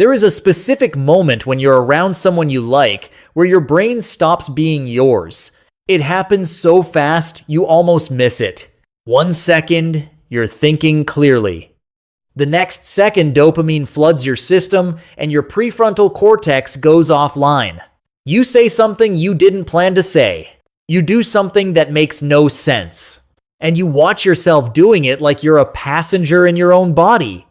There is a specific moment when you're around someone you like where your brain stops being yours. It happens so fast, you almost miss it. 1 second, you're thinking clearly. The next second, dopamine floods your system and your prefrontal cortex goes offline. You say something you didn't plan to say. You do something that makes no sense. And you watch yourself doing it like you're a passenger in your own body.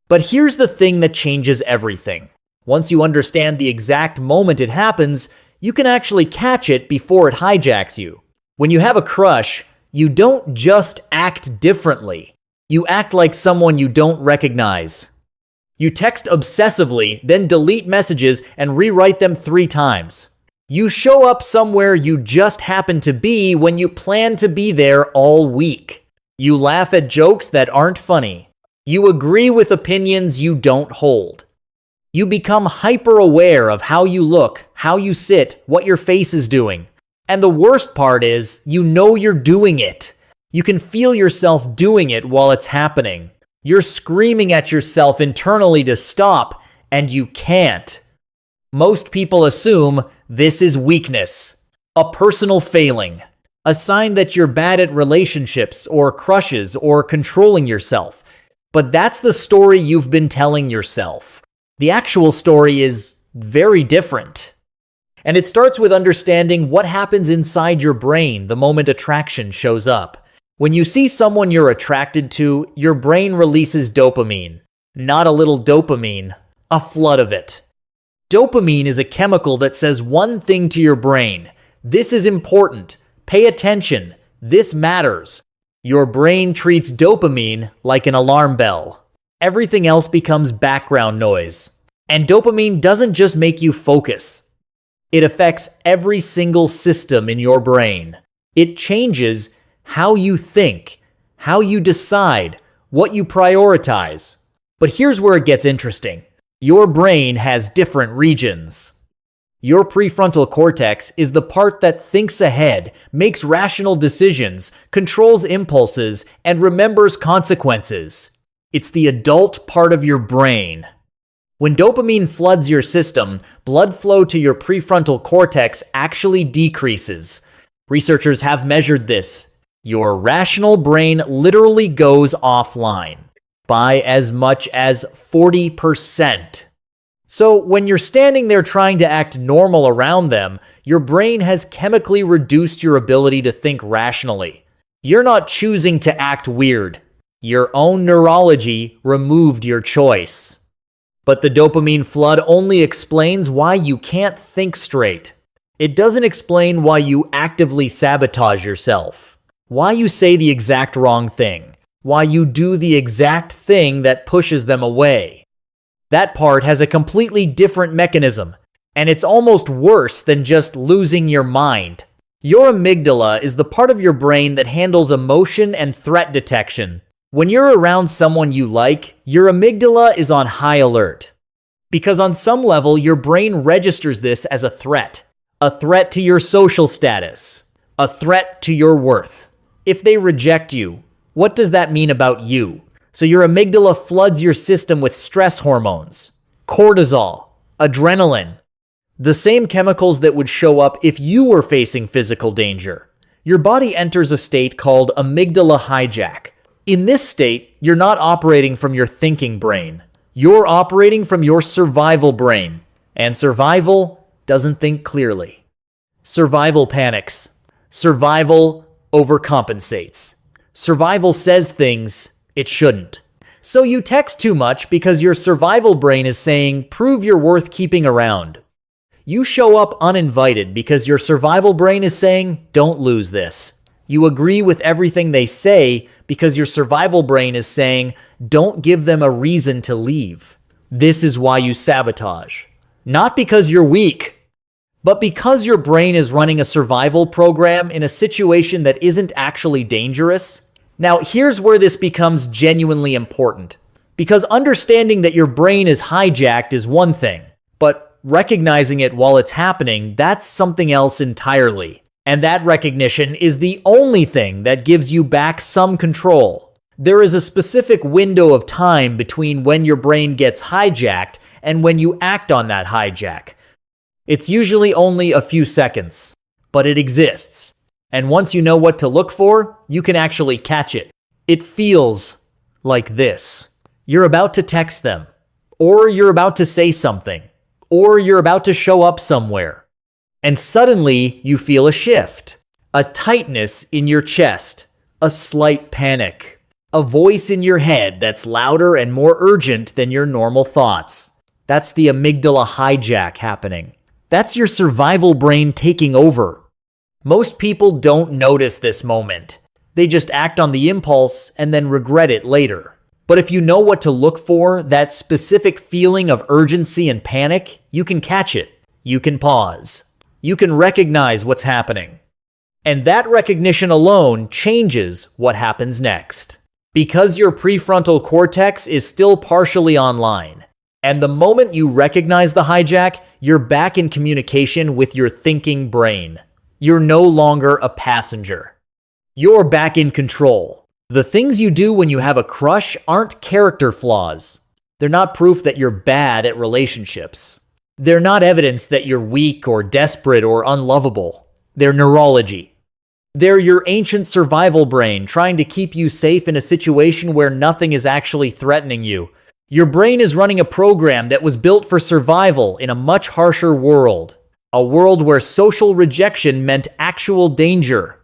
But here's the thing that changes everything. Once you understand the exact moment it happens, you can actually catch it before it hijacks you. When you have a crush, you don't just act differently. You act like someone you don't recognize. You text obsessively, then delete messages and rewrite them 3 times. You show up somewhere you just happen to be when you plan to be there all week. You laugh at jokes that aren't funny. You agree with opinions you don't hold. You become hyper-aware of how you look, how you sit, what your face is doing. And the worst part is, you know you're doing it. You can feel yourself doing it while it's happening. You're screaming at yourself internally to stop, and you can't. Most people assume this is weakness, a personal failing, a sign that you're bad at relationships or crushes or controlling yourself. But that's the story you've been telling yourself. The actual story is very different. And it starts with understanding what happens inside your brain the moment attraction shows up. When you see someone you're attracted to, your brain releases dopamine. Not a little dopamine, a flood of it. Dopamine is a chemical that says one thing to your brain. This is important. Pay attention. This matters. Your brain treats dopamine like an alarm bell. Everything else becomes background noise. And dopamine doesn't just make you focus. It affects every single system in your brain. It changes how you think, how you decide, what you prioritize. But here's where it gets interesting. Your brain has different regions. Your prefrontal cortex is the part that thinks ahead, makes rational decisions, controls impulses, and remembers consequences. It's the adult part of your brain. When dopamine floods your system, blood flow to your prefrontal cortex actually decreases. Researchers have measured this. Your rational brain literally goes offline by as much as 40%. So when you're standing there trying to act normal around them, your brain has chemically reduced your ability to think rationally. You're not choosing to act weird. Your own neurology removed your choice. But the dopamine flood only explains why you can't think straight. It doesn't explain why you actively sabotage yourself, why you say the exact wrong thing, why you do the exact thing that pushes them away. That part has a completely different mechanism, and it's almost worse than just losing your mind. Your amygdala is the part of your brain that handles emotion and threat detection. When you're around someone you like, your amygdala is on high alert. Because on some level, your brain registers this as a threat to your social status, a threat to your worth. If they reject you, what does that mean about you? So your amygdala floods your system with stress hormones, cortisol, adrenaline, the same chemicals that would show up if you were facing physical danger. Your body enters a state called amygdala hijack. In this state, you're not operating from your thinking brain. You're operating from your survival brain. And survival doesn't think clearly. Survival panics. Survival overcompensates. Survival says things it shouldn't. So you text too much because your survival brain is saying, prove you're worth keeping around. You show up uninvited because your survival brain is saying, don't lose this. You agree with everything they say because your survival brain is saying, don't give them a reason to leave. This is why you sabotage. Not because you're weak, but because your brain is running a survival program in a situation that isn't actually dangerous. Now, here's where this becomes genuinely important. Because understanding that your brain is hijacked is one thing, but recognizing it while it's happening, that's something else entirely. And that recognition is the only thing that gives you back some control. There is a specific window of time between when your brain gets hijacked and when you act on that hijack. It's usually only a few seconds, but it exists. And once you know what to look for, you can actually catch it. It feels like this. You're about to text them, or you're about to say something, or you're about to show up somewhere. And suddenly you feel a shift, a tightness in your chest, a slight panic, a voice in your head that's louder and more urgent than your normal thoughts. That's the amygdala hijack happening. That's your survival brain taking over. Most people don't notice this moment. They just act on the impulse and then regret it later. But if you know what to look for, that specific feeling of urgency and panic, you can catch it. You can pause. You can recognize what's happening. And that recognition alone changes what happens next. Because your prefrontal cortex is still partially online. And the moment you recognize the hijack, you're back in communication with your thinking brain. You're no longer a passenger. You're back in control. The things you do when you have a crush aren't character flaws. They're not proof that you're bad at relationships. They're not evidence that you're weak or desperate or unlovable. They're neurology. They're your ancient survival brain trying to keep you safe in a situation where nothing is actually threatening you. Your brain is running a program that was built for survival in a much harsher world. A world where social rejection meant actual danger.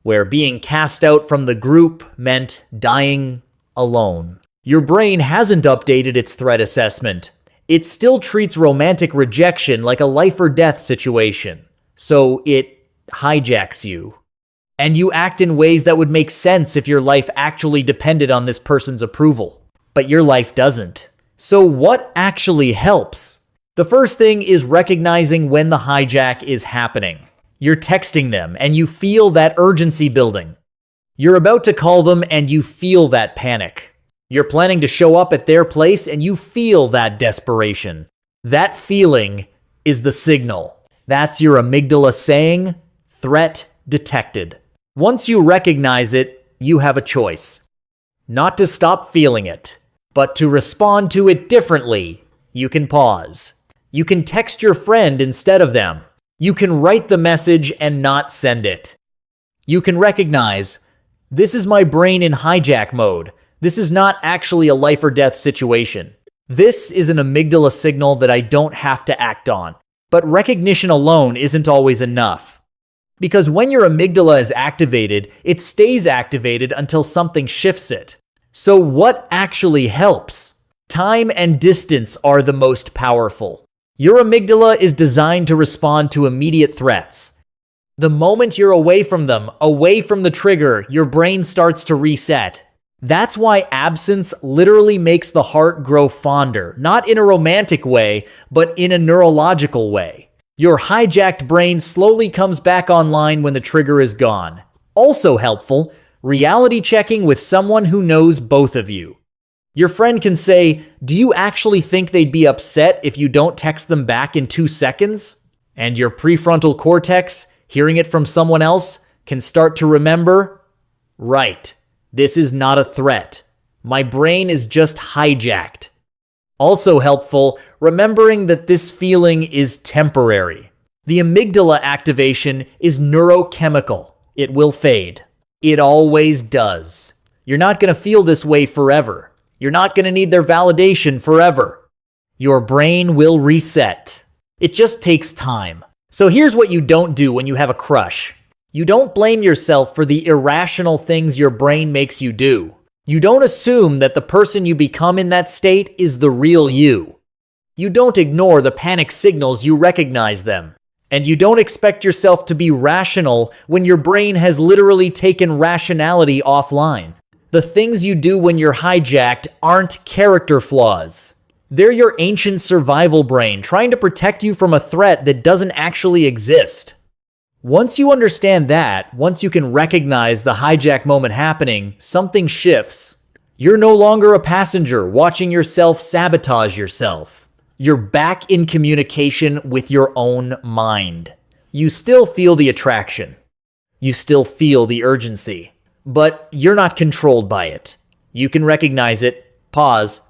Where being cast out from the group meant dying alone. Your brain hasn't updated its threat assessment. It still treats romantic rejection like a life or death situation. So it hijacks you. And you act in ways that would make sense if your life actually depended on this person's approval. But your life doesn't. So what actually helps? The first thing is recognizing when the hijack is happening. You're texting them and you feel that urgency building. You're about to call them and you feel that panic. You're planning to show up at their place and you feel that desperation. That feeling is the signal. That's your amygdala saying, threat detected. Once you recognize it, you have a choice. Not to stop feeling it, but to respond to it differently. You can pause. You can text your friend instead of them. You can write the message and not send it. You can recognize, this is my brain in hijack mode. This is not actually a life or death situation. This is an amygdala signal that I don't have to act on. But recognition alone isn't always enough. Because when your amygdala is activated, it stays activated until something shifts it. So what actually helps? Time and distance are the most powerful. Your amygdala is designed to respond to immediate threats. The moment you're away from them, away from the trigger, your brain starts to reset. That's why absence literally makes the heart grow fonder, not in a romantic way, but in a neurological way. Your hijacked brain slowly comes back online when the trigger is gone. Also helpful, reality checking with someone who knows both of you. Your friend can say, do you actually think they'd be upset if you don't text them back in 2 seconds? And your prefrontal cortex, hearing it from someone else, can start to remember, right, this is not a threat. My brain is just hijacked. Also helpful, remembering that this feeling is temporary. The amygdala activation is neurochemical. It will fade. It always does. You're not going to feel this way forever. You're not going to need their validation forever. Your brain will reset. It just takes time. So here's what you don't do when you have a crush. You don't blame yourself for the irrational things your brain makes you do. You don't assume that the person you become in that state is the real you. You don't ignore the panic signals, you recognize them. And you don't expect yourself to be rational when your brain has literally taken rationality offline. The things you do when you're hijacked aren't character flaws. They're your ancient survival brain trying to protect you from a threat that doesn't actually exist. Once you understand that, once you can recognize the hijack moment happening, something shifts. You're no longer a passenger watching yourself sabotage yourself. You're back in communication with your own mind. You still feel the attraction. You still feel the urgency. But you're not controlled by it. You can recognize it, pause,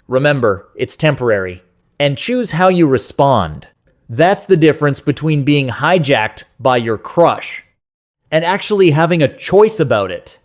remember, it's temporary, and choose how you respond. That's the difference between being hijacked by your crush and actually having a choice about it.